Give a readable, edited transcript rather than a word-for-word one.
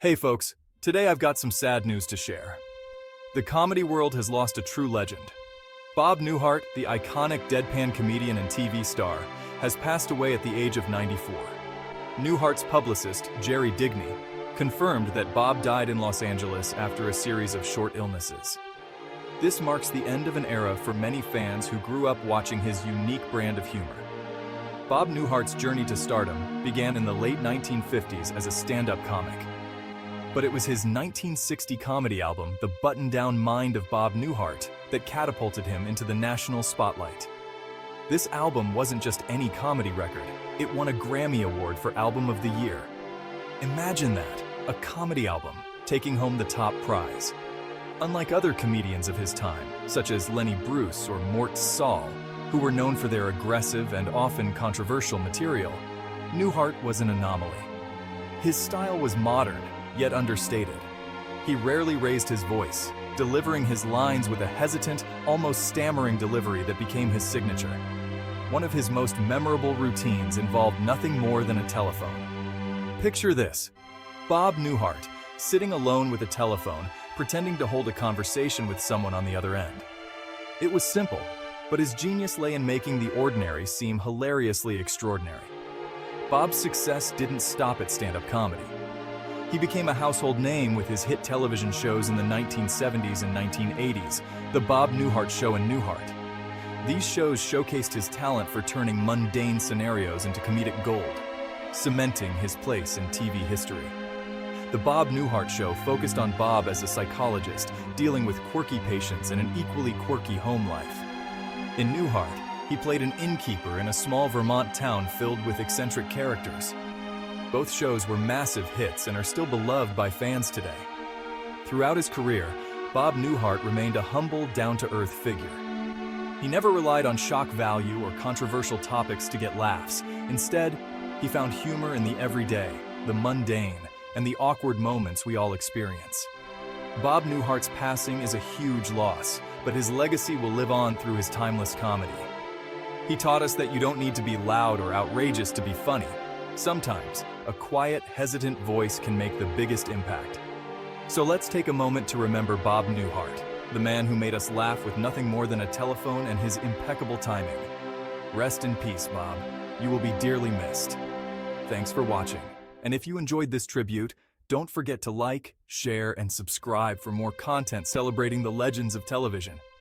Hey folks, today I've got some sad news to share. The comedy world has lost a true legend. Bob Newhart, the iconic deadpan comedian and TV star, has passed away at the age of 94. Newhart's publicist, Jerry Digney, confirmed that Bob died in Los Angeles after a series of short illnesses. This marks the end of an era for many fans who grew up watching his unique brand of humor. Bob Newhart's journey to stardom began in the late 1950s as a stand-up comic. But it was his 1960 comedy album, The Button-Down Mind of Bob Newhart, that catapulted him into the national spotlight. This album wasn't just any comedy record, it won a Grammy Award for Album of the Year. Imagine that, a comedy album, taking home the top prize. Unlike other comedians of his time, such as Lenny Bruce or Mort Sahl, who were known for their aggressive and often controversial material, Newhart was an anomaly. His style was modern, yet understated. He rarely raised his voice, delivering his lines with a hesitant, almost stammering delivery that became his signature. One of his most memorable routines involved nothing more than a telephone. Picture this: Bob Newhart, sitting alone with a telephone, pretending to hold a conversation with someone on the other end. It was simple, but his genius lay in making the ordinary seem hilariously extraordinary. Bob's success didn't stop at stand-up comedy. He became a household name with his hit television shows in the 1970s and 1980s, The Bob Newhart Show and Newhart. These shows showcased his talent for turning mundane scenarios into comedic gold, cementing his place in TV history. The Bob Newhart Show focused on Bob as a psychologist, dealing with quirky patients and an equally quirky home life. In Newhart, he played an innkeeper in a small Vermont town filled with eccentric characters. Both shows were massive hits and are still beloved by fans today. Throughout his career, Bob Newhart remained a humble, down-to-earth figure. He never relied on shock value or controversial topics to get laughs. Instead, he found humor in the everyday, the mundane, and the awkward moments we all experience. Bob Newhart's passing is a huge loss, but his legacy will live on through his timeless comedy. He taught us that you don't need to be loud or outrageous to be funny. Sometimes, a quiet, hesitant voice can make the biggest impact. So let's take a moment to remember Bob Newhart, the man who made us laugh with nothing more than a telephone and his impeccable timing. Rest in peace, Bob. You will be dearly missed. Thanks for watching. And if you enjoyed this tribute, don't forget to like, share, and subscribe for more content celebrating the legends of television.